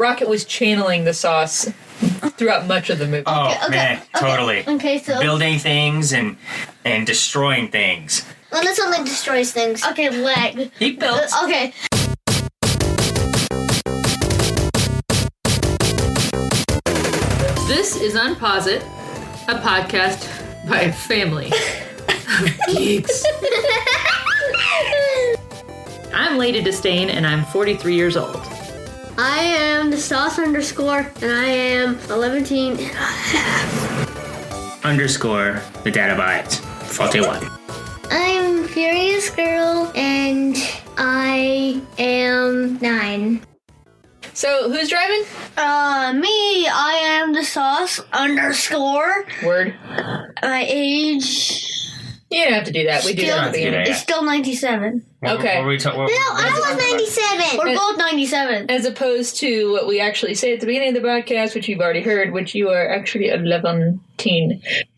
Rocket was channeling the sauce throughout much of the movie. Oh, man, totally. Okay, so... Building things and destroying things. Well, this only destroys things. Okay, leg. He built. Okay. This is Unpause It, a podcast by a family of geeks. I'm Lady Disdain, and I'm 43 years old. I am the sauce underscore, and I am 11 Underscore the data bytes. 41. I'm Furious Girl, and I am 9. So, who's driving? Me, I am the sauce underscore. Word. My age... You don't have to do that. We do that at the beginning. It's still 97. Okay. No, I was 97. We're both 97. As opposed to what we actually say at the beginning of the podcast, which you've already heard, which you are actually 11.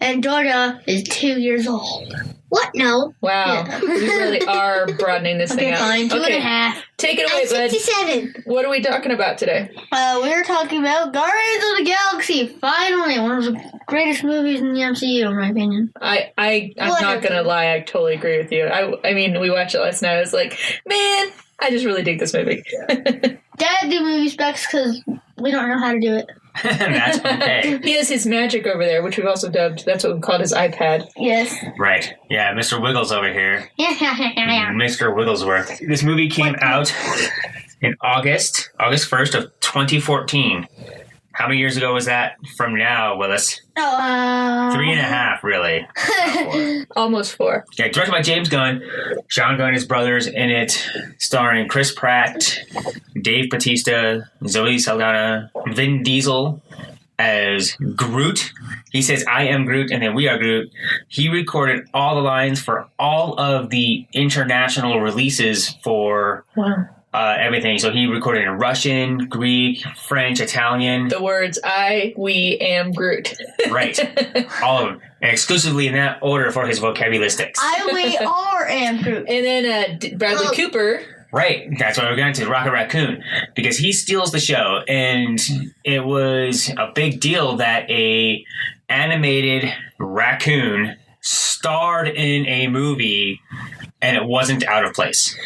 And Georgia is 2 years old. What? No. Wow. Yeah. We really are broadening this thing out. Fine. 2.5. Take it away, I'm bud. 67. What are we talking about today? We're talking about Guardians of the Galaxy. Finally, one of the greatest movies in the MCU, in my opinion. I'm not going to lie. I totally agree with you. I mean, we watched it last night. I was like, man, I just really dig this movie. Dad do movie specs because we don't know how to do it. That's okay. He has his magic over there, which we've also dubbed. That's what we called his iPad. Yes. Right. Yeah, Mr. Wiggles over here. Yeah. Mr. Wigglesworth. This movie came out in August 1st of 2014. How many years ago was that from now, Willis? 3.5, really. Almost 4. Yeah, directed by James Gunn. Sean Gunn and his brothers in it, starring Chris Pratt, Dave Bautista, Zoe Saldana, Vin Diesel as Groot. He says, I am Groot, and then we are Groot. He recorded all the lines for all of the international releases for... Wow. Everything. So he recorded in Russian, Greek, French, Italian. The words we am Groot. Right. All of them. And exclusively in that order for his vocabularistics. We are am Groot. And then Bradley Cooper. Right. That's why we're going to Rocket Raccoon. Because he steals the show. And it was a big deal that a animated raccoon starred in a movie and it wasn't out of place.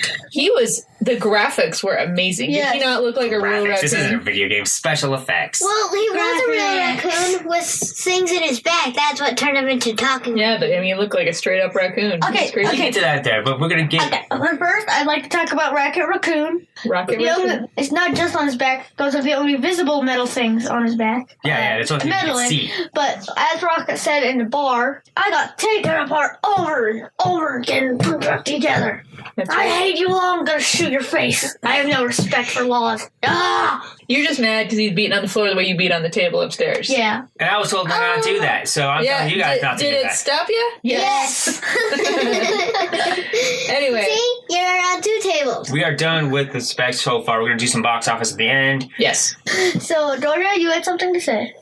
The graphics were amazing. Yes. Did he not look like a real raccoon? This isn't a video game. Special effects. Well, he was a real raccoon with things in his back. That's what turned him into talking. Yeah, but I mean, he looked like a straight up raccoon. Okay, It's crazy. We'll get to that there, but we're going to get... Okay, but first, I'd like to talk about Rocket Raccoon. Rocket Raccoon. It's not just on his back. Those are the only visible metal things on his back. Yeah, that's what you can see. But as Rocket said in the bar, I got taken apart over and over again and put back together. That's I right. hate you all. I'm going to shoot your face. I have no respect for laws. Ah! You're just mad because he's beating on the floor the way you beat on the table upstairs. Yeah. And I was told not to do that, so I'm telling you guys not to do Did it that. stop you? Yes. Anyway. See? You're on 2 tables. We are done with the specs so far. We're going to do some box office at the end. Yes. So, Doria, you had something to say.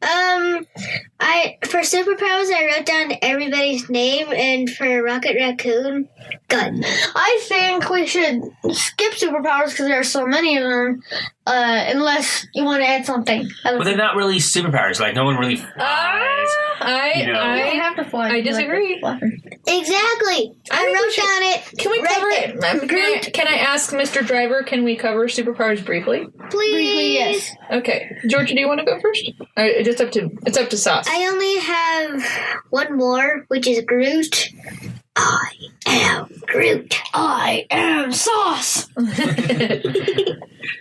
For superpowers, I wrote down everybody's name, and for Rocket Raccoon, gun. I think we should skip superpowers because there are so many of them, unless you want to add something. But they're not really superpowers. Like, no one really flies. You know. You don't have to fly. I disagree. Exactly. I wrote down it. Can we right cover there. it? Can I ask Mr. Driver, can we cover superpowers briefly? Please. Briefly, yes. Okay. Georgia, do you want to go first? It's up to Sauce. I only have one more, which is Groot. I am Groot. I am sauce.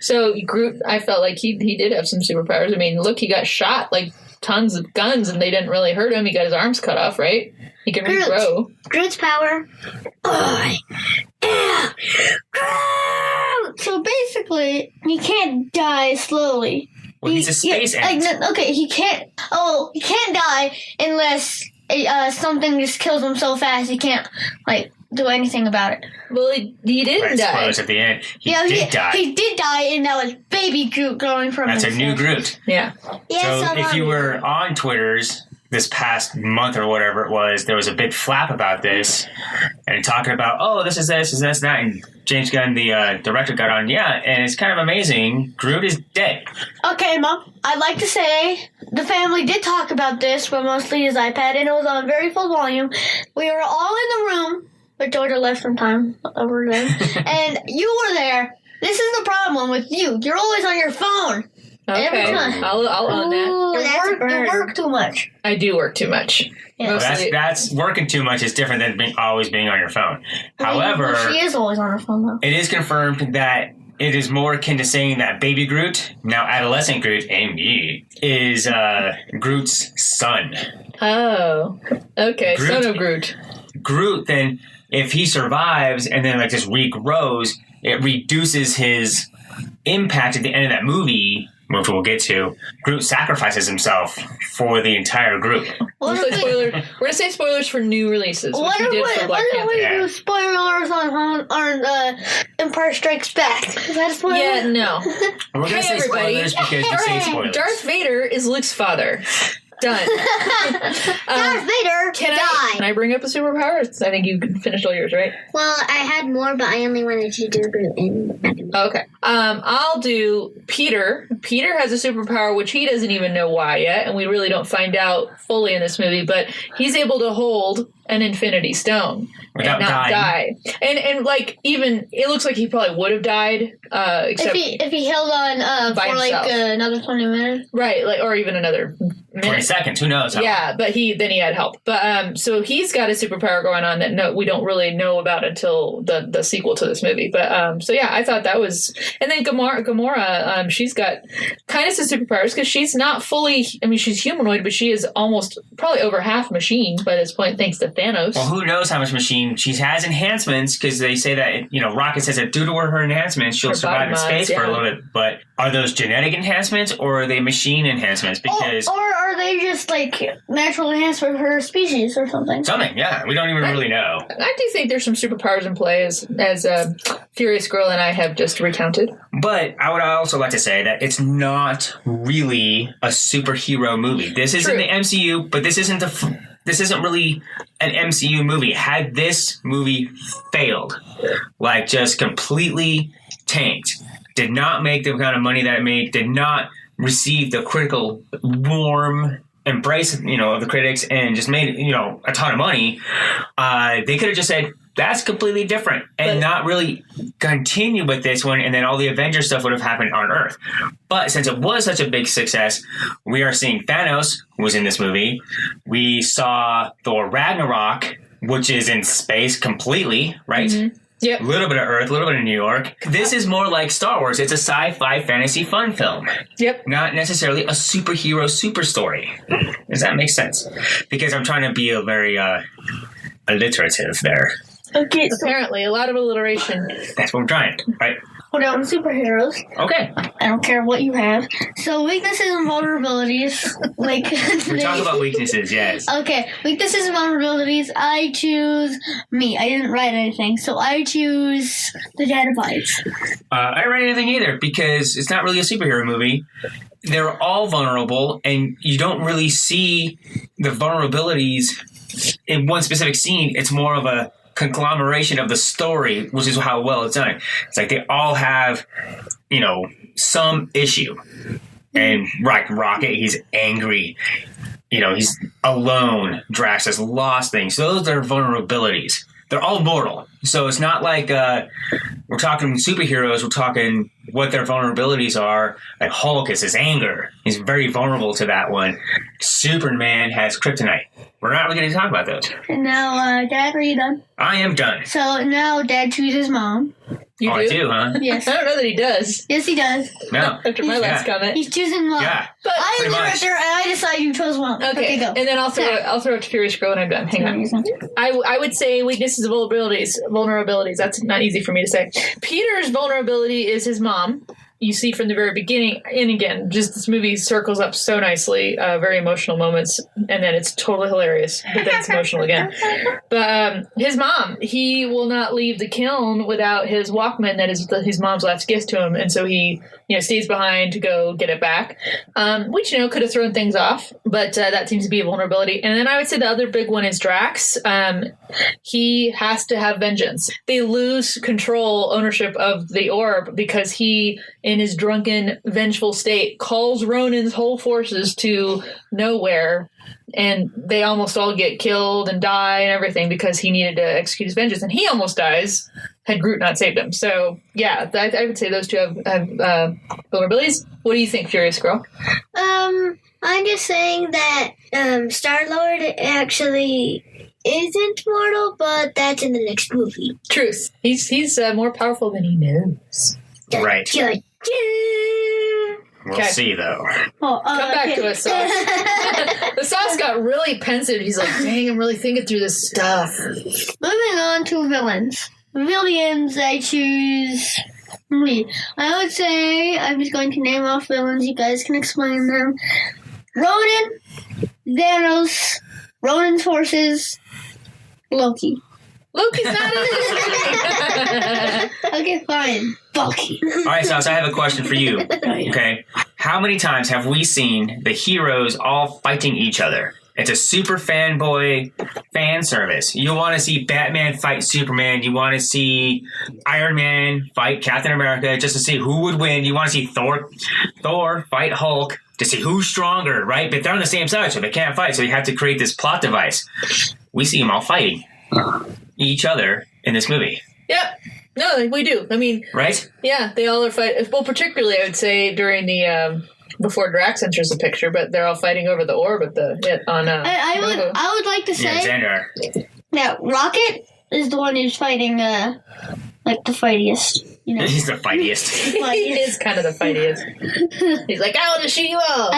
So Groot, I felt like he did have some superpowers. I mean, look, he got shot like tons of guns and they didn't really hurt him. He got his arms cut off, right? He can Groot. regrow. Groot's power. I am Groot. So basically, he can't die slowly. Well, he's a space ant. He can't. Oh, he can't die unless something just kills him so fast he can't do anything about it. Well, he didn't Right, die. spoilers at the end. He did die. He did die, and that was baby Groot growing from That's a his new head. Groot. Yeah. Yes, So I'm if on you it. were on Twitters, this past month or whatever it was, there was a big flap about this and talking about, oh, this is this, is this, that. And James Gunn, the director, got on, and it's kind of amazing. Groot is dead. Okay, Mom, I'd like to say the family did talk about this, but mostly his iPad, and it was on very full volume. We were all in the room, but Georgia left some time over there, and you were there. This is the problem with you. You're always on your phone. Every Okay, time. I'll own that. Ooh, that's a You burn. work too much. I do work too much. Yeah. Mostly, That's working too much is different than always being on your phone. However, Well, she is always on her phone, though. it is confirmed that it is more akin to saying that baby Groot, now adolescent Groot, Amy, is Groot's son. oh, okay, Groot- son of Groot. Groot, then, if he survives and then like just regrows, it reduces his impact at the end of that movie, which we'll get to. Groot sacrifices himself for the entire group. What We're if we, we're gonna say spoilers for new releases, which what we if did we, for Black what if Panther. we Yeah. do spoilers on Empire Strikes Back? Is that a spoiler? Yeah, no. We're going to Hey, say everybody. spoilers because we say spoilers. Darth Vader is Luke's father. Done. Darth Vader Can died. I bring up a superpower? I think you finished all yours, right? Well, I had more, but I only wanted to do Groot and Okay. I'll do Peter. Peter has a superpower which he doesn't even know why yet, and we really don't find out fully in this movie, but he's able to hold an infinity stone Without and not dying. die. And like even it looks like he probably would have died, except If he held on By for like himself. another 20 minutes. right, like or even another 20 minute. seconds, who knows? How Yeah, but he had help. But so he's got a superpower going on that we don't really know about until the sequel to this movie. But so yeah, I thought that was. And then Gamora, she's got kind of some superpowers because she's not fully. I mean, she's humanoid, but she is almost probably over half machine by this point, thanks to Thanos. Well, who knows how much machine she has enhancements because they say that, Rocket says that due to her enhancements, she'll Her survive in body space mods, for a yeah. little bit. But are those genetic enhancements or are they machine enhancements? Because Or are they just like natural enhancement for her species or something? something, yeah, we don't even really know. I do think there's some superpowers in play, as Furious Girl and I have just recounted. But I would also like to say that it's not really a superhero movie. This is in True. the MCU, but this isn't this isn't really an MCU movie. Had this movie failed, like just completely tanked, did not make the kind of money that it made, did not receive the critical warm embrace, of the critics, and just made, a ton of money, they could have just said, that's completely different, and But- not really continue with this one, and then all the Avengers stuff would have happened on Earth. But since it was such a big success, we are seeing Thanos, who was in this movie. We saw Thor Ragnarok, which is in space completely, right? Yep. A little bit of Earth, a little bit of New York. This is more like Star Wars. It's a sci-fi fantasy fun film. Yep. Not necessarily a superhero super story. Does that make sense? Because I'm trying to be a very alliterative there. Okay, so Apparently, a lot of alliteration. That's what I'm trying, right? put down superheroes. Okay. I don't care what you have. So weaknesses and vulnerabilities. Like We're talking about weaknesses, yes. Okay, weaknesses and vulnerabilities. I choose me. I didn't write anything, so I choose the Jadabites. I didn't write anything either because it's not really a superhero movie. They're all vulnerable, and you don't really see the vulnerabilities in one specific scene. It's more of a conglomeration of the story, which is how well it's done. It's like they all have, some issue. And Rocket, he's angry. He's alone. Drax has lost things. Those are vulnerabilities. They're all mortal. So it's not like we're talking superheroes. We're talking what their vulnerabilities are. Like Hulk is his anger. He's very vulnerable to that one. Superman has kryptonite. We're not really going to talk about those. And now, Dad, are you done? I am done. So now Dad chooses Mom. You I do? do, huh? Yes. I don't know that he does. Yes, he does. No. After my last Yeah. comment. He's choosing Mom. Yeah. But I am pretty the much. director, and I decide you chose Mom. Okay, go. and then I'll throw it to Furious Girl when I'm done. Hang on. I would say weaknesses and vulnerabilities. That's not easy for me to say. Peter's vulnerability is his mom. you see from the very beginning, and again, just this movie circles up so nicely, very emotional moments, and then it's totally hilarious, but then it's emotional again. But his mom, he will not leave the kiln without his Walkman that is his mom's last gift to him, and so he, stays behind to go get it back, which, could have thrown things off, but that seems to be a vulnerability. And then I would say the other big one is Drax. He has to have vengeance. They lose control, ownership of the orb because he, in his drunken, vengeful state, calls Ronin's whole forces to nowhere, and they almost all get killed and die and everything because he needed to execute his vengeance, and he almost dies had Groot not saved him. So, yeah, I would say those two have vulnerabilities. What do you think, Furious Girl? I'm just saying that Star-Lord actually isn't mortal, but that's in the next movie. Truth. He's more powerful than he knows. Right. Cha-cha. We'll Okay. see, though. Come back to us, Sauce. The Sauce got really pensive. He's like, dang, I'm really thinking through this stuff. Moving on to villains. Villains, I choose me. I would say I'm just going to name off villains. You guys can explain them. Ronan, Thanos, Ronan's forces, Loki. Loki's not in this movie. Okay, fine. Loki. All right, Sauce, I have a question for you. Okay. How many times have we seen the heroes all fighting each other? It's a super fanboy fan service. You want to see Batman fight Superman. You want to see Iron Man fight Captain America just to see who would win. You want to see Thor fight Hulk to see who's stronger, right? But they're on the same side, so they can't fight. So you have to create this plot device. We see them all fighting each other in this movie. Yep. No, we do. I mean, right? Yeah, they all are fighting. Well, particularly, I would say during the before Drax enters the picture, but they're all fighting over the orb at I would like to say that Rocket is the one who's fighting like the fightiest. He's the fightiest. He is kind of the fightiest. He's like, I want to shoot you all.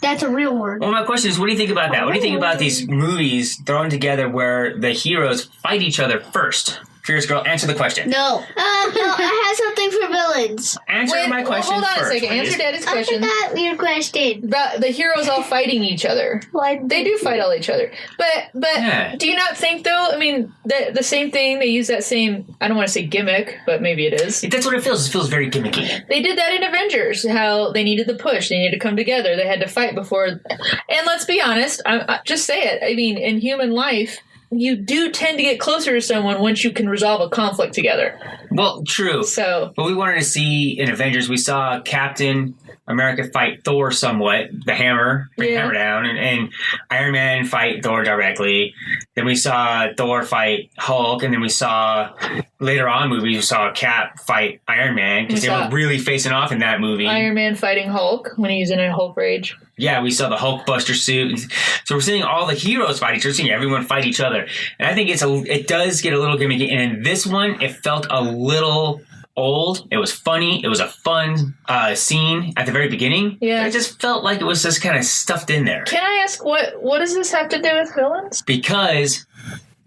That's a real word. Well, my question is, what do you think about that? What do you think about these movies thrown together where the heroes fight each other first? Furious Girl, answer the question. No. No, I have something for villains. Answer my question hold on first, a second. please. Answer Daddy's question. I forgot your question. About the heroes all fighting each other. They do fight all each other. But Yeah. Do you not think, though, I mean, the same thing, they use that same, I don't want to say gimmick, but maybe it is. That's what it feels. It feels very gimmicky. They did that in Avengers, how they needed the push. They needed to come together. They had to fight before. And let's be honest, I just say it. I mean, in human life, you do tend to get closer to someone once you can resolve a conflict together. Well, true. So, but we wanted to see in Avengers, we saw Captain America fight Thor somewhat, the hammer, bring the hammer down, and Iron Man fight Thor directly. Then we saw Thor fight Hulk, and then we saw later on movies, we saw Cap fight Iron Man because they were really facing off in that movie. Iron Man fighting Hulk when he's in a Hulk rage. Yeah, we saw the Hulkbuster suit. So we're seeing all the heroes fight each other, seeing everyone fight each other. And I think it does get a little gimmicky. And in this one, it felt a little old. It was funny. It was a fun scene at the very beginning. Yeah. It just felt like it was just kind of stuffed in there. Can I ask, what does this have to do with villains? Because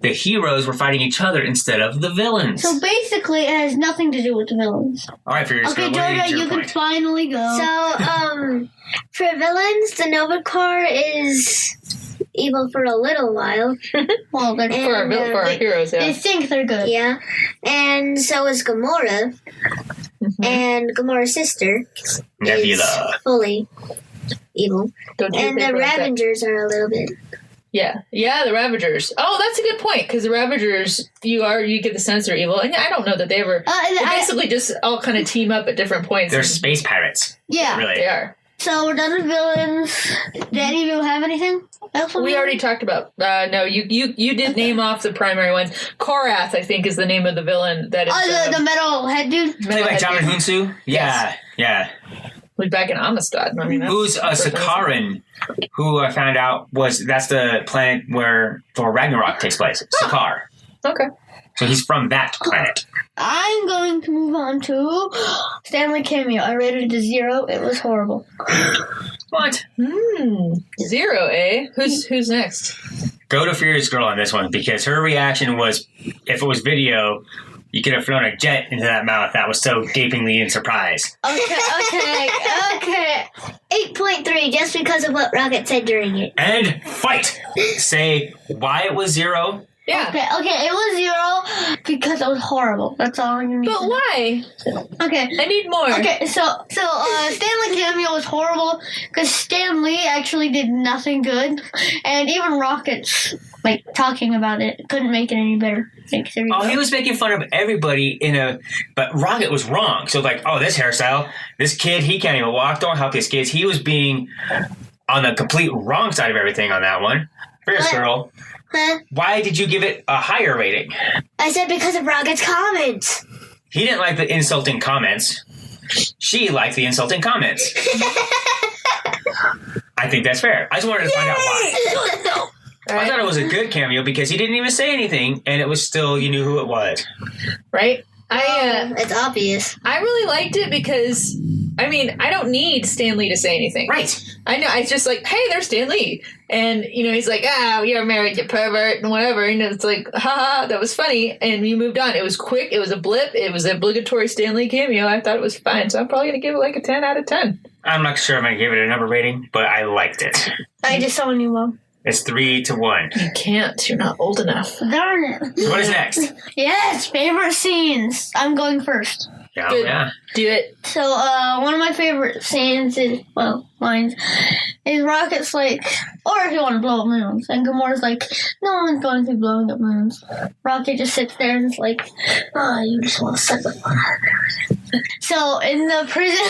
the heroes were fighting each other instead of the villains. So basically, it has nothing to do with the villains. All right, Furious Okay, Girl, Georgia, you point? can finally go. So, for villains, the Nova Corps is evil for a little while. Well, they're For our heroes, yeah. They think they're good. Yeah. And so is Gamora. Mm-hmm. And Gamora's sister Nebula. is fully evil. Don't you And think the about that? Ravengers are a little bit. Yeah, the Ravagers. Oh, that's a good point, because the Ravagers, you get the sense they're evil, and I don't know that they ever. They basically just all kind of team up at different points. They're space pirates. Yeah, Really. They are. So we're done with villains. Danny, do you have anything else? We already talked about. No, you did name off the primary ones. Korath, I think, is the name of the villain. That is. the metal head dude. Played by John Hunsu? Yeah, yeah. Was back in Amistad. I mean, Who's a Sakaran, who I found out that's the planet where Thor Ragnarok takes place. Sakaar. Okay. So he's from that planet. I'm going to move on to Stanley Cameo. I rated it to 0. It was horrible. What? 0, eh? Who's next? Go to Furious Girl on this one, because her reaction was, if it was video, you could have flown a jet into that mouth. That was so gapingly in surprise. Okay. 8.3, just because of what Rocket said during it. And fight! Say why it was 0. Yeah. Okay, it was 0 because it was horrible. That's all you need But to know. why? Okay. I need more. Okay, so Stanley cameo was horrible because Stan Lee actually did nothing good, and even Rocket's like talking about it couldn't make it any better. Oh, he was making fun of everybody but Rocket was wrong. So like, oh, this hairstyle, this kid, he can't even walk. Don't help these kids. He was being on the complete wrong side of everything on that one. First girl. Huh? Why did you give it a higher rating? I said because of Rocket's comments. He didn't like the insulting comments. She liked the insulting comments. I think that's fair. I just wanted to find out why. I thought it was a good cameo because he didn't even say anything, and it was still, you knew who it was. Right? It's obvious. I really liked it because, I mean, I don't need Stan Lee to say anything. Right. I know. I just like, hey, there's Stan Lee. And, he's like, you're married, you pervert, and whatever. And it's like, haha, that was funny. And we moved on. It was quick. It was a blip. It was an obligatory Stan Lee cameo. I thought it was fine. So I'm probably going to give it like a 10 out of 10. I'm not sure I'm going to give it a number rating, but I liked it. I just saw a new one. It's 3-1. You can't. You're not old enough. Darn it. So what is next? Yes, favorite scenes. I'm going first. Yeah, Good. yeah. Do it. So, one of my favorite scenes lines is Rocket's like, or if you want to blow up moons. And Gamora's like, no one's going to be blowing up moons. Rocket just sits there and is like, you just want to suck the fun out of everything. So, in the prison,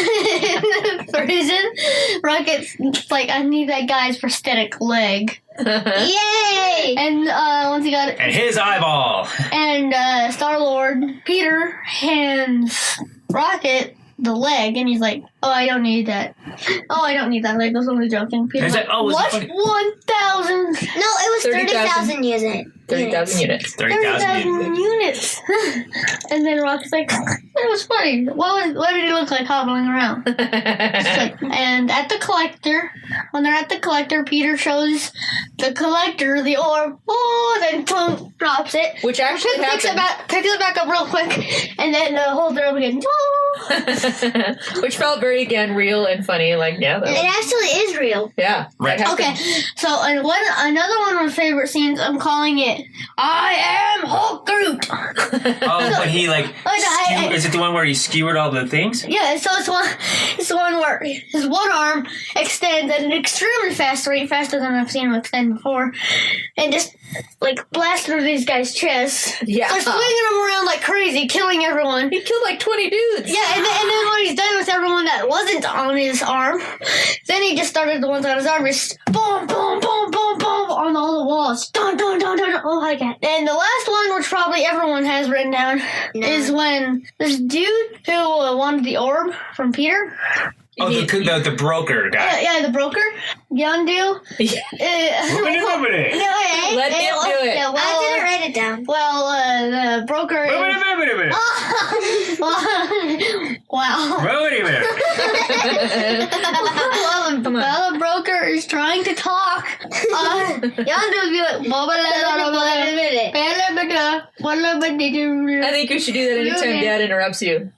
Rocket's like, I need that guy's prosthetic leg. Yay! And once he got it, And his eyeball. and Star-Lord Peter hands Rocket the leg, and he's like, I don't need that. I don't need that leg. I was only joking. Peter's Is like, that- oh, was it what? funny? 1,000? No, it was 30,000 units. 30,000 units. 30,000. units. And then Rocket's like, it was funny. What did he look like hobbling around? It's like, and at the collector, when they're at the collector, Peter shows the collector the orb. Then boom, drops it. Which actually picks it back up real quick, and then holds it up again. Which felt very, again, real and funny. Like, yeah. It actually is real. Yeah. Right. That Okay, happened. so another one of my favorite scenes, I'm calling it I Am Hulk Groot. Oh, but he is it the one where he skewered all the things? Yeah, so it's the one where his one arm extends at an extremely fast rate, faster than I've seen him extend before, and just blast through these guys' chests. Yeah. So swinging them around like crazy, killing everyone. He killed like 20 dudes. Yeah, and then when he's done with everyone that wasn't on his arm, then he just started the ones on his arm, just boom, boom, boom, boom, boom, on all the walls. Dun, dun, dun, dun, dun. Oh my god. And the last one, which probably everyone has written down, is when this dude who wanted the orb from Peter. Oh, the broker guy. Yeah, the broker, Yondu. Yeah. Let him do it. Yeah, I didn't write it down. well, the broker. Wow. Well, the broker is trying to talk. Yondu be like, I think you should do that anytime Dad interrupts you.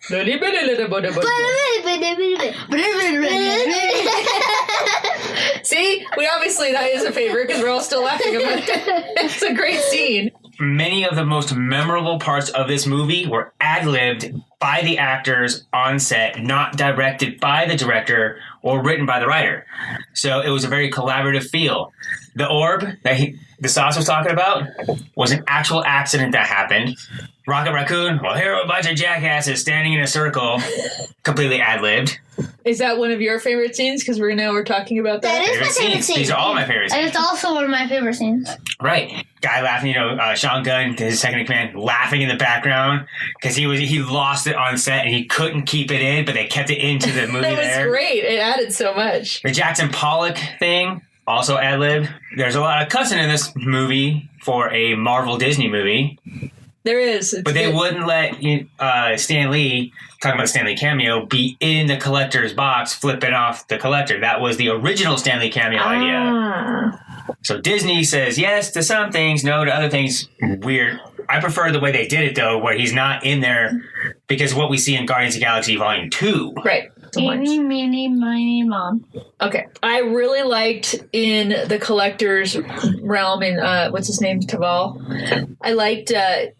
See? Obviously that is a favorite because we're all still laughing about it. It's a great scene. Many of the most memorable parts of this movie were ad-libbed by the actors on set, not directed by the director or written by the writer. So it was a very collaborative feel. The orb that the Sauce was talking about was an actual accident that happened. Rocket Raccoon, well, here are a bunch of jackasses standing in a circle, completely ad-libbed. Is that one of your favorite scenes? Because we're talking about that. That is my favorite scene. These are all my favorite And scenes. it's also one of my favorite scenes. Right. Guy laughing, Sean Gunn, his second in command, laughing in the background because he lost it on set and he couldn't keep it in, but they kept it into the movie That was there. great. It added so much. The Jackson Pollock thing, also ad-libbed. There's a lot of cussing in this movie for a Marvel Disney movie. There is. It's But they good. wouldn't let Stan Lee, talking about Stan Lee cameo, be in the collector's box flipping off the collector. That was the original Stan Lee cameo idea. So Disney says yes to some things, no to other things. Weird. I prefer the way they did it, though, where he's not in there, because what we see in Guardians of the Galaxy Volume 2. Right. Eeny, meeny, miny, mom. Okay. I really liked in the Collector's realm in, what's his name, Taval? I liked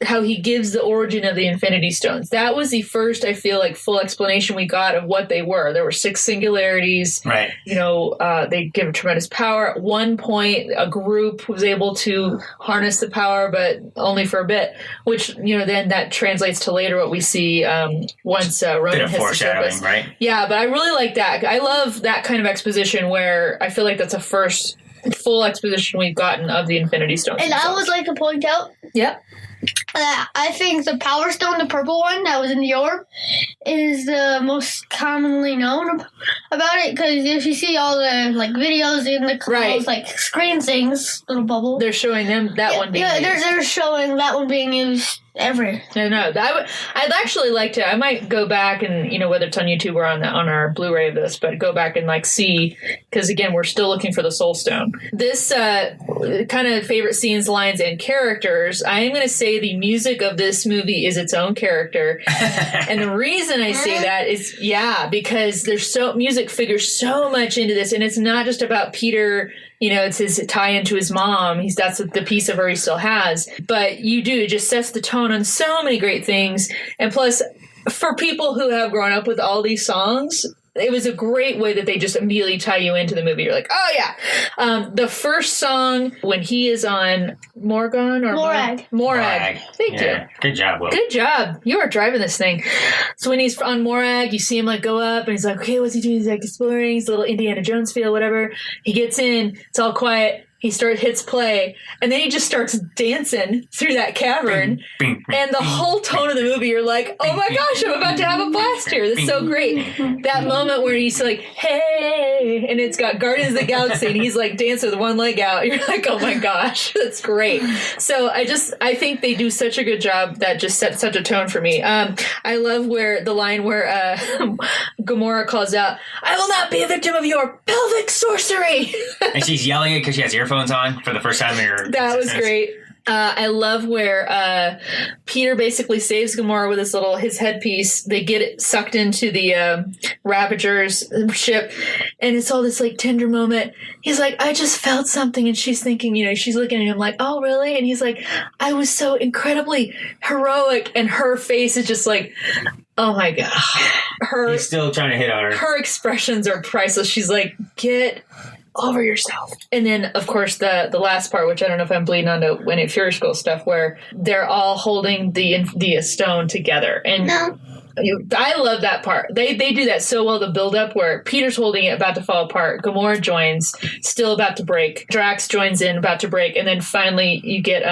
how he gives the origin of the Infinity Stones. That was the first, I feel like, full explanation we got of what they were. There were 6 singularities. Right. You know, they give tremendous power. At one point, a group was able to harness the power, but only for a bit, which, you know, then that translates to later what we see once Ronan Bit of hits the foreshadowing, surface. right? Yeah, but I really like that. I love that kind of exposition where I feel like that's a first full exposition we've gotten of the Infinity Stones. And I would like to point out Yep. I think the Power Stone, the purple one that was in the orb, is the most commonly known about it. Because if you see all the like videos in the Right. like screen things, little bubble. They're showing them that one being used. they're showing that one being used every. No. I'd actually like to. I might go back and, you know, whether it's on YouTube or on our Blu-ray of this, but go back and like see, because again, we're still looking for the Soul Stone. This kind of favorite scenes, lines, and characters. I am going to say the music of this movie is its own character, and the reason I say that is because there's music figures so much into this, and it's not just about Peter. You know, it's his tie into his mom. That's the piece of her he still has. But it just sets the tone on so many great things. And plus, for people who have grown up with all these songs, it was a great way that they just immediately tie you into the movie. You're like, oh yeah. The first song when he is on Morag. Morag. Thank you. Good job, Will. Good job. You are driving this thing. So when he's on Morag, you see him like go up and he's like, okay, what's he doing? He's like exploring his little Indiana Jones feel, whatever. He gets in, it's all quiet. He hits play, and then he just starts dancing through that cavern. Bing, bing, and the whole tone of the movie, you're like, oh my gosh, I'm about to have a blast here. That's so great. That moment where he's like, hey, and it's got Guardians of the Galaxy, and he's like dancing with one leg out. You're like, oh my gosh, that's great. So I think they do such a good job that just sets such a tone for me. I love the line where Gamora calls out, I will not be a victim of your pelvic sorcery. And she's yelling it because she has earphones on for the first time in her That was existence. great. I love where Peter basically saves Gamora with his headpiece. They get it sucked into the Ravager's ship, and it's all this like tender moment. He's like, I just felt something, and she's thinking, you know, she's looking at him like, oh really? And he's like, I was so incredibly heroic, and her face is just like, oh my god. He's still trying to hit on her. Her expressions are priceless. She's like, get over yourself. And then, of course, the last part, which I don't know if I'm bleeding onto when it Fury School stuff, where they're all holding the stone together. And No. I love that part. They do that so well, the build up where Peter's holding it, about to fall apart. Gamora joins, still about to break. Drax joins in, about to break. And then finally you get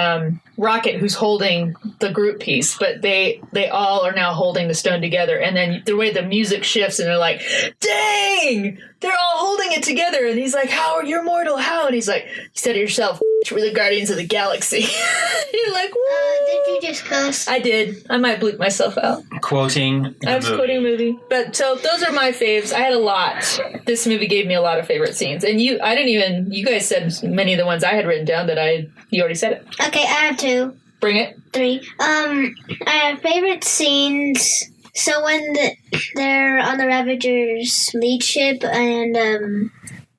Rocket, who's holding the group piece, but they all are now holding the stone together. And then the way the music shifts, and they're like, dang, they're all holding it together. And he's like, how are you mortal? How? And he's like, you said it yourself, we're the Guardians of the Galaxy. You're like, whoa. Did you just cuss? I did. I might bleep myself out. Quoting. I was quoting a movie. But so those are my faves. I had a lot. This movie gave me a lot of favorite scenes. And you guys said many of the ones I had written down you already said it. Okay, I have 2. Bring it. 3. I have favorite scenes. So when they're on the Ravager's lead ship, and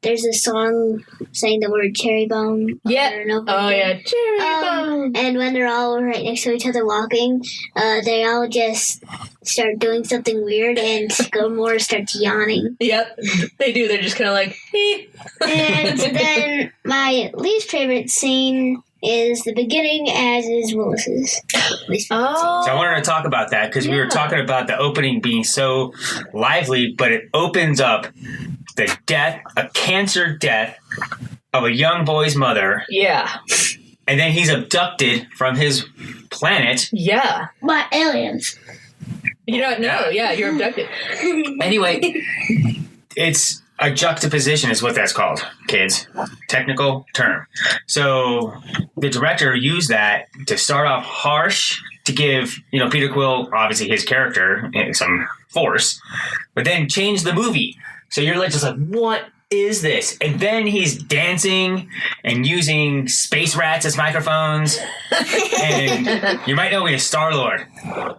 there's a song saying the word cherry bomb. Yeah. Over and over Oh again. yeah, cherry bomb. And when they're all right next to each other walking, they all just start doing something weird, and Gamora starts yawning. Yep, they do. They're just kind of like, eh. And then my least favorite scene is the beginning, as is Willis's least favorite Oh. So I wanted to talk about that because we were talking about the opening being so lively, but it opens up a cancer death of a young boy's mother, Yeah. and then he's abducted from his planet. Yeah. By aliens. You don't know. Yeah, you're abducted. Anyway, it's a juxtaposition is what that's called, kids. Technical term. So the director used that to start off harsh to give, Peter Quill, obviously his character, some force, but then change the movie. So you're just like, what is this? And then he's dancing and using space rats as microphones. And you might know me as Star-Lord.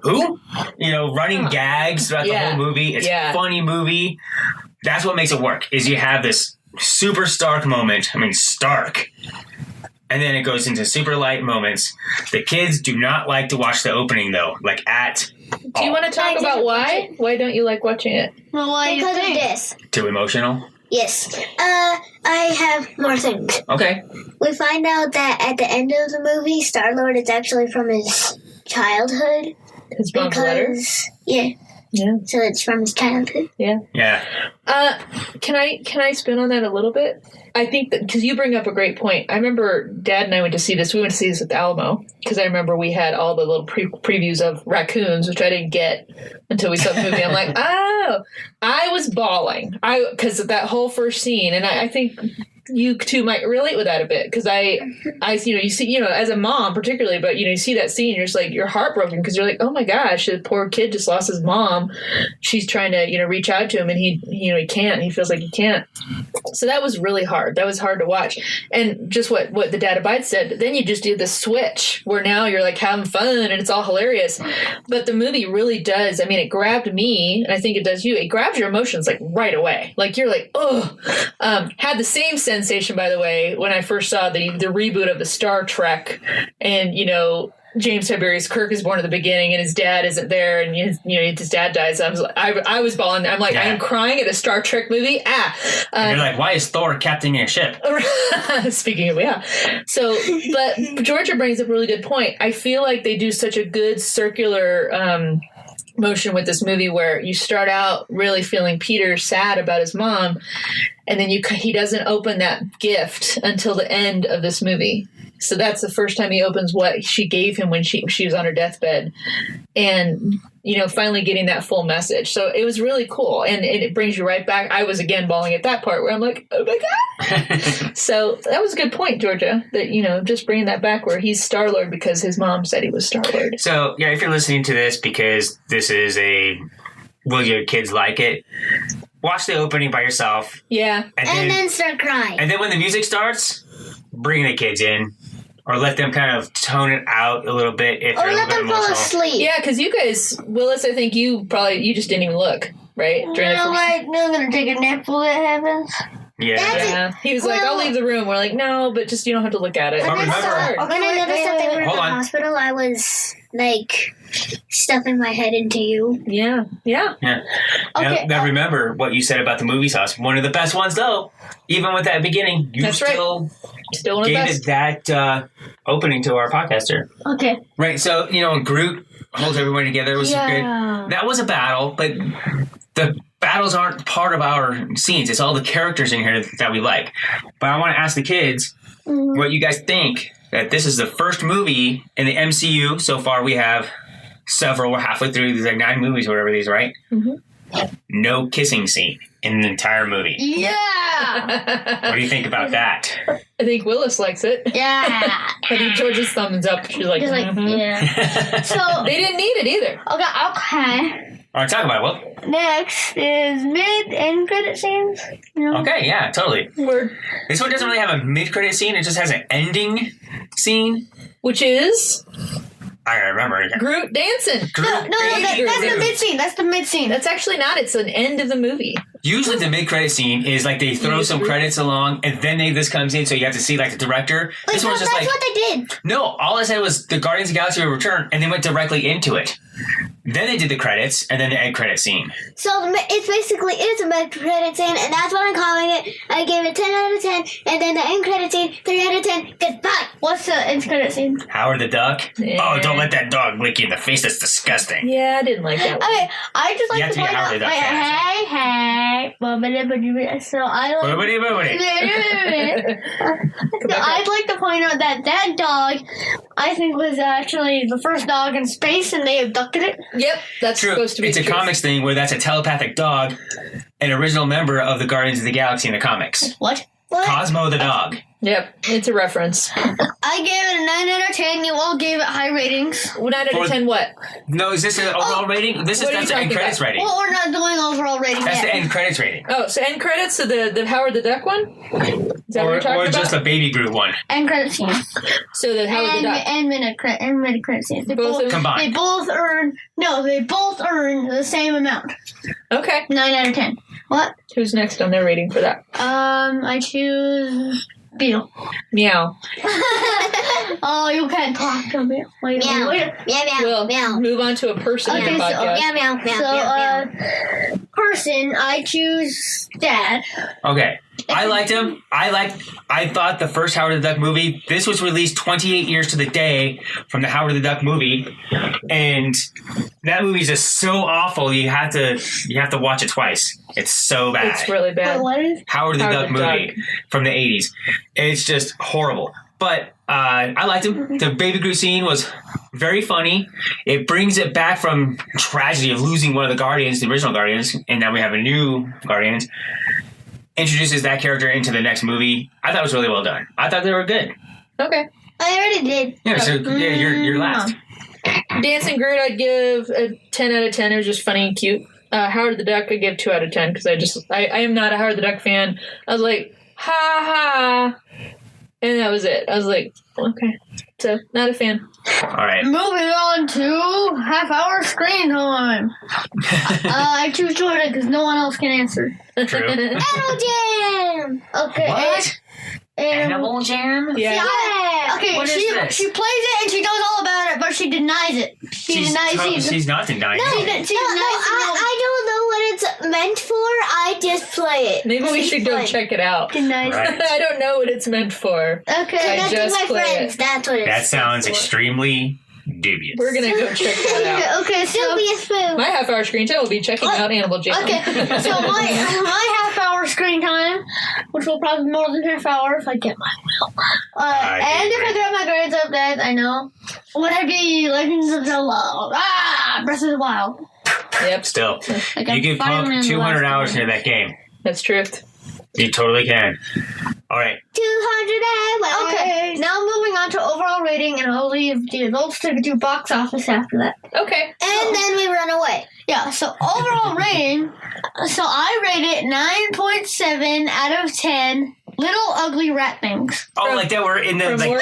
Who? Running gags throughout the whole movie. It's a funny movie. That's what makes it work, is you have this super stark moment. I mean, stark. And then it goes into super light moments. The kids do not like to watch the opening, though. Like, at Do you want to talk about why? Why don't you like watching it? Well, why Because of this. Too emotional? Yes. I have more things. Okay. We find out that at the end of the movie, Star-Lord is actually from his childhood. His mom's letter? Yeah. Yeah. So it's from his childhood. Yeah. Yeah. Can I spin on that a little bit? I think that because you bring up a great point. I remember Dad and I went to see this. We went to see this at the Alamo because I remember we had all the little previews of raccoons, which I didn't get until we saw the movie. I'm like, oh, I was bawling. Because of that whole first scene, and I think you two might relate with that a bit because I you see, as a mom particularly, but you see that scene, you're just like, you're heartbroken because you're like, oh my gosh, the poor kid just lost his mom. She's trying to reach out to him, and he can't. He feels like he can't. So that was really hard. That was hard to watch. And just what the Dad Abides said, then you just do the switch where now you're like having fun and it's all hilarious. But the movie really does. I mean, it grabbed me, and I think it does you. It grabs your emotions like right away. Like you're like, oh, had the same sensation, by the way, when I first saw the reboot of the Star Trek, and James Tiberius Kirk is born at the beginning, and his dad isn't there, and his dad dies. I was bawling. I'm like, I am crying at a Star Trek movie. And you're like, why is Thor captaining a ship? Speaking of, So, but Georgia brings up a really good point. I feel like they do such a good circular motion with this movie where you start out really feeling Peter sad about his mom, and then he doesn't open that gift until the end of this movie. So that's the first time he opens what she gave him when she was on her deathbed, and finally getting that full message. So it was really cool, and it brings you right back. I was again bawling at that part where I'm like, oh my god. So that was a good point, Georgia, that just bringing that back where he's Star-Lord because his mom said he was Star-Lord. So yeah, if you're listening to this because this is will your kids like it? Watch the opening by yourself. Yeah. And then start crying. And then when the music starts, bring the kids in. Or let them kind of tone it out a little bit if they're a little bit emotional. Or let them fall asleep. Yeah, because you guys, Willis, I think you just didn't even look, right? I'm going to take a nap while that happens. Yeah. He was like, I'll leave the room. We're like, no, but just you don't have to look at it. But remember, when I noticed that they were in the hospital, I was like stuffing my head into you. Yeah. Okay. Now remember what you said about the movie sauce. One of the best ones, though. Even with that beginning, you still one of the gave best. it that opening to our podcaster. Okay. Right. So Groot holds everyone together. It was great. That was a battle, but the battles aren't part of our scenes. It's all the characters in here that we like. But I want to ask the kids what you guys think. That this is the first movie in the MCU. So far, we have several. We're halfway through. There's like 9 movies, whatever these, right? Mm-hmm. No kissing scene in the entire movie. Yeah. What do you think about that? I think Willis likes it. Yeah. I think George's thumbs up. She's like, yeah. So they didn't need it either. Okay. All right, talk about it. Well, next is mid-end credit scenes. Okay, yeah, totally. Word. This one doesn't really have a mid-credit scene. It just has an ending scene. Which is I gotta remember. Groot dancing. No, that's the mid-scene. That's the mid-scene. That's actually not. It's an end of the movie. Usually the mid-credit scene is like they throw some credits along and then this comes in, so you have to see like the director. This one's just that's like, what they did. No, all I said was the Guardians of the Galaxy will return, and they went directly into it. Then they did the credits, and then the end credit scene. So it's a mid-credit scene, and that's what I'm calling it. I gave it 10 out of 10, and then the end credit scene, 3 out of 10. Goodbye. What's the end credit scene? Howard the Duck? Yeah. Oh, don't let that dog lick you in the face. That's disgusting. Yeah, I didn't like that one. Okay, I just You like have to to be point Howard out. the Duck fan. So I like. So I'd like to point out that dog, I think, was actually the first dog in space, and they abducted it. Yep, that's True. supposed to be It's a true. comics thing where that's a telepathic dog, an original member of the Guardians of the Galaxy in the comics. What? Cosmo the dog. Yep, it's a reference. I I gave it a 9 out of 10. You all gave it high ratings. 9 out of 10 what? No, is this an overall rating? This is What are you that's the end talking credits about? rating. Well, we're not doing overall rating That's yet. the end credits rating. Oh, so end credits to the Howard the Duck one? Is that what you're talking Or about? just the Baby Groot one. And credit scenes. So the Howard the Duck. And mid credit scenes. They Both of them? Combined. They both earn the same amount. Okay. 9 out of 10. What? Who's next on their rating for that? I choose Beetle. Meow. Oh, you can't talk to me. Wait. Meow. Meow, meow, We'll meow. move on to a person in Okay, the so- podcast. Meow, meow, meow, So, meow, meow. person, I choose Dad. Okay. I liked him. I thought the first Howard the Duck movie, this was released 28 years to the day from the Howard the Duck movie. And that movie is just so awful you have to watch it twice. It's so bad. It's really bad. What is? Howard the Howard Duck the movie Duck. from the 80s. It's just horrible. But I liked him. The Baby Groot scene was very funny. It brings it back from tragedy of losing one of the Guardians, the original Guardians, and now we have a new Guardians. Introduces that character into the next movie. I thought it was really well done. I thought they were good. Okay. I already did. Yeah, so yeah, you're last. Dancing Groot, I'd give a 10 out of 10. It was just funny and cute. Howard the Duck, I'd give 2 out of 10 because I am not a Howard the Duck fan. I was like, ha ha. And that was it. I was like, okay. So, not a fan. All right. Moving on to half-hour screen time. I choose Jordan because no one else can answer. True. Animal Jam! Okay. What? Animal Jam? Yeah. Yeah. Okay, What is this? she plays it and she knows all about it, but she denies it. She's not denying it. I don't know what it's meant for. I just play it. Maybe we She's should go playing. check it out. Denies Right. it. I don't know what it's meant for. Okay. I Connect just with my play friends. it. That's what it's That sounds for. extremely dubious. We're going to go check that out. Okay, so Dubious food. My half-hour screen time will be checking out Animal Jam. okay, so my half-hour screen time, which will probably be more than half hour if I get my will. And if I get my grades up, that I know. Would I be Legends of Zelda? Breath of the Wild. Yep, Still, I got you can fireman pump in the 200 last hours one. into that game. that's truth. You totally can. All right. 200 hours. Okay, now moving on to overall rating, and I'll leave the adults to do box office after that. Okay. And then we run away. Yeah, so overall rating, so I rate it 9.7 out of 10 little ugly rat things. Oh, From- like that we're in the from like. work.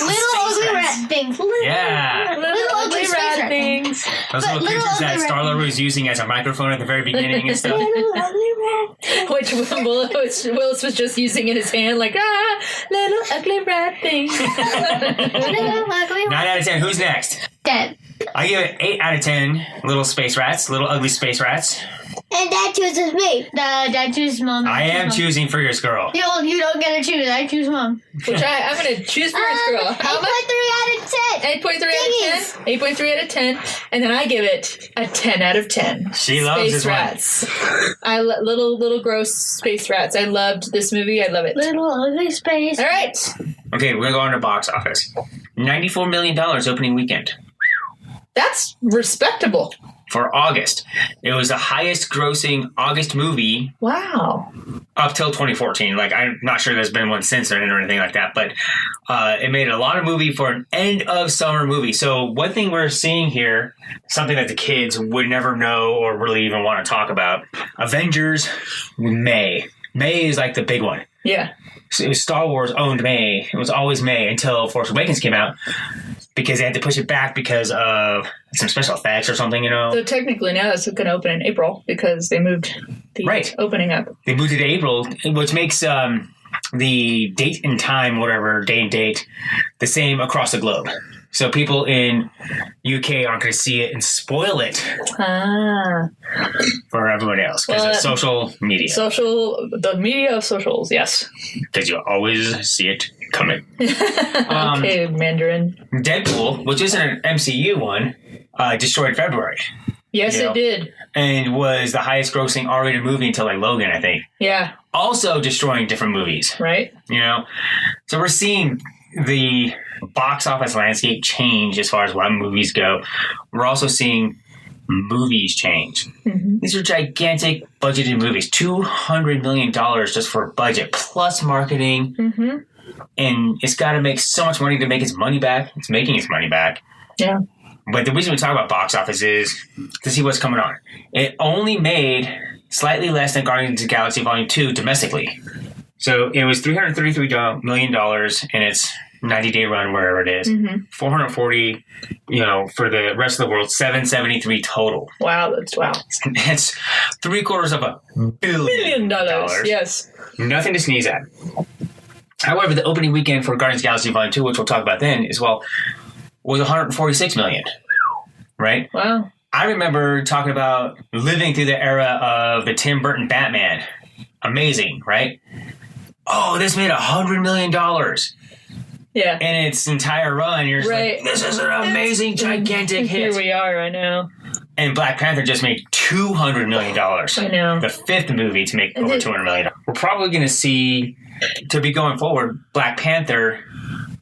Little Space ugly rats. rat things. Yeah. Little ugly space rat rat things. Those But little little creatures that ugly Star-Lord was using as a microphone at the very beginning and stuff. Little ugly rat. Which Willis was just using in his hand, like, little ugly rat things. Little ugly 9 out of 10. Who's next? Dead. I give it 8 out of 10. Little space rats. Little ugly space rats. And that chooses me. I choose mom. I am choosing Furious Girl. You don't get to choose. I choose mom. Which I'm going to choose Furious Girl. How much? 8.3 out of 10. 8.3 out of 10. 8.3 out of 10. And then I give it a 10 out of 10. She loves Space this one. rats. Little gross space rats. I loved this movie. I love it. Little ugly space. All right. Okay, we're going to go on to box office. $94 million opening weekend. That's respectable. For August. It was the highest grossing August movie Wow. up till 2014. Like, I'm not sure there's been one since then or anything like that, but it made a lot of movie for an end of summer movie. So one thing we're seeing here, something that the kids would never know or really even want to talk about, Avengers May. May is like the big one. Yeah. So Star Wars owned May. It was always May until Force Awakens came out because they had to push it back because of some special effects or something, you know. So technically now it's going to open in April because they moved the Right. opening up. They moved it to April, which makes the date and time, whatever, day and date, the same across the globe. So people in UK aren't going to see it and spoil it for everyone else because Well, it's social media. The media of socials, yes. Because you always see it coming. Okay, Mandarin. Deadpool, which isn't an MCU one, destroyed February Yes, You know. it did. and was the highest grossing R-rated movie until like Logan, I think. Yeah, Also destroying different movies, right? you know? So we're seeing the box office landscape change as far as what movies go. We're also seeing movies change. Mm-hmm. These are gigantic budgeted movies. $200 million just for budget, plus marketing, Mm-hmm. and it's got to make so much money to make its money back. It's making its money back. Yeah. But the reason we talk about box office is to see what's coming on. It only made slightly less than Guardians of the Galaxy Volume 2 domestically. So it was $333 million in its 90-day run, wherever it is. 440, for the rest of the world, 773 total. Wow, that's wow. It's $750 million. Yes. Nothing to sneeze at. However, the opening weekend for Guardians of the Galaxy Volume 2, which we'll talk about then as well, was $146 million. Right? Wow. I remember talking about living through the era of the Tim Burton Batman. Amazing, right? Oh, this made $100 million. Yeah. In its entire run, you're just like, this is an amazing, gigantic hit. Here we are, I know. And Black Panther just made $200 million. I know. The fifth movie to make over $200 million. We're probably going to see, to be going forward, Black Panther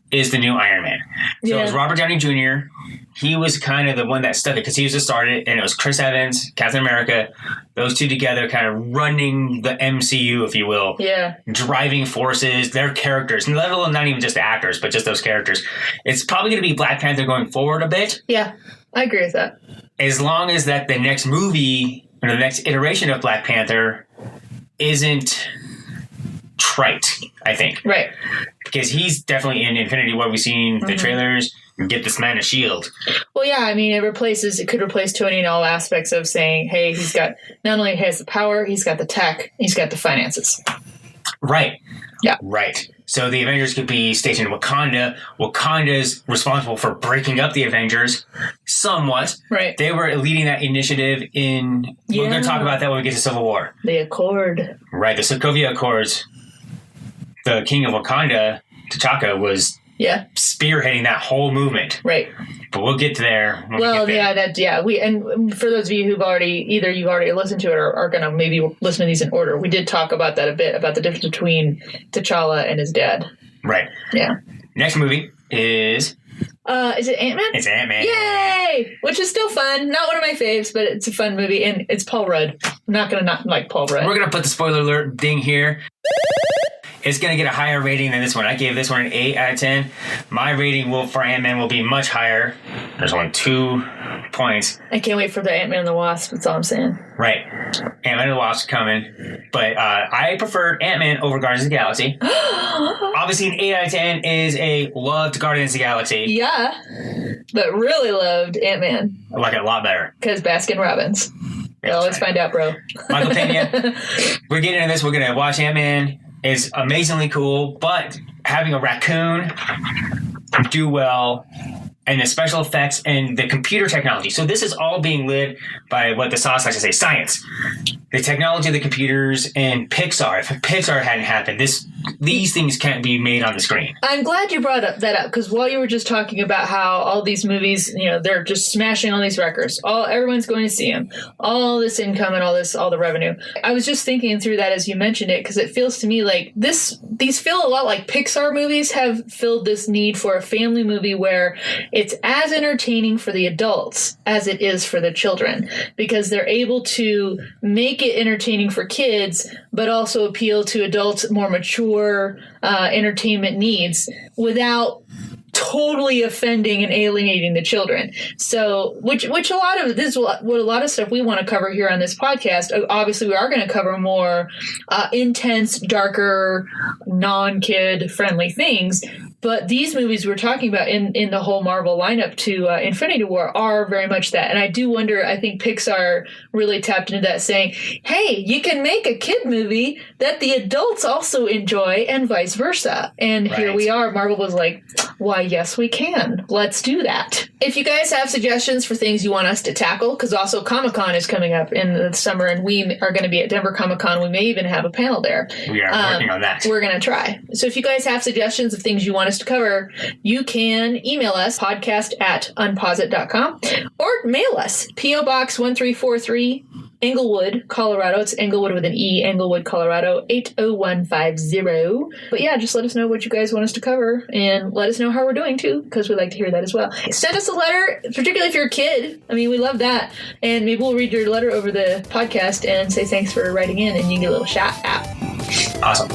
is the new Iron Man. So it was Robert Downey Jr. He was kind of the one that stuck it because he was the starter, and it was Chris Evans, Captain America, those two together kind of running the MCU, if you will. Yeah. Driving forces, their characters, let alone not even just the actors, but just those characters. It's probably going to be Black Panther going forward a bit. Yeah, I agree with that. As long as that the next movie, or the next iteration of Black Panther isn't trite, I think. Right. Because he's definitely in Infinity War. We've seen the trailers. Get this man a shield. Well, yeah, I mean, it could replace Tony in all aspects of saying, hey, he's got, not only has the power, he's got the tech, he's got the finances. Right. Yeah. Right. So the Avengers could be stationed in Wakanda. Wakanda's responsible for breaking up the Avengers somewhat. Right. They were leading that initiative in, we're going to talk about that when we get to Civil War. The Accord. Right. The Sokovia Accords. The king of Wakanda, T'Chaka, was spearheading that whole movement. Right. But we'll get to there. And for those of you who've you've already listened to it or are going to maybe listen to these in order, we did talk about that a bit, about the difference between T'Challa and his dad. Right. Yeah. Next movie is it Ant-Man? It's Ant-Man. Yay! Which is still fun. Not one of my faves, but it's a fun movie, and it's Paul Rudd. I'm not going to not like Paul Rudd. We're going to put the spoiler alert ding here. It's going to get a higher rating than this one. I gave this one an 8 out of 10. My rating for Ant-Man will be much higher. There's only 2 points. I can't wait for the Ant-Man and the Wasp. That's all I'm saying. Right. Ant-Man and the Wasp coming. But I preferred Ant-Man over Guardians of the Galaxy. Obviously, an 8 out of 10 is a loved Guardians of the Galaxy. Yeah. But really loved Ant-Man. I like it a lot better. Because Baskin Robbins. Well, let's find out, bro. Michael Pena. We're getting into this. We're going to watch Ant-Man. Is amazingly cool, but having a raccoon do well, and the special effects and the computer technology. So this is all being led by what the sauce likes to say, science. The technology of the computers and Pixar. If Pixar hadn't happened, these things can't be made on the screen. I'm glad you brought that up, because while you were just talking about how all these movies, they're just smashing all these records. Everyone's going to see them. All this income and all the revenue. I was just thinking through that as you mentioned it, because it feels to me like these feel a lot like Pixar movies have filled this need for a family movie where it's as entertaining for the adults as it is for the children, because they're able to make it entertaining for kids, but also appeal to adults' more mature entertainment needs without totally offending and alienating the children. So, which a lot of this is what a lot of stuff we want to cover here on this podcast. Obviously, we are going to cover more intense, darker, non-kid friendly things. But these movies we're talking about in the whole Marvel lineup to Infinity War are very much that. And I do wonder, I think Pixar really tapped into that, saying, hey, you can make a kid movie that the adults also enjoy and vice versa. And Here we are. Marvel was like, why, yes, we can. Let's do that. If you guys have suggestions for things you want us to tackle, because also Comic-Con is coming up in the summer, and we are going to be at Denver Comic-Con. We may even have a panel there. We are working on that. We're going to try. So if you guys have suggestions of things you want us to cover, you can email us, podcast@unposit.com, or mail us, P.O. Box 1343, Englewood, Colorado. It's Englewood with an E, Englewood, Colorado, 80150. But yeah, just let us know what you guys want us to cover, and let us know how we're doing too, because we'd like to hear that as well. Send us a letter, particularly if you're a kid. I mean, we love that. And maybe we'll read your letter over the podcast and say thanks for writing in, and you get a little shout out. Awesome.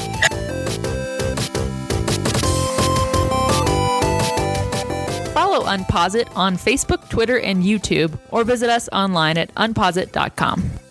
Follow Unpause It on Facebook, Twitter, and YouTube, or visit us online at unpauseit.com.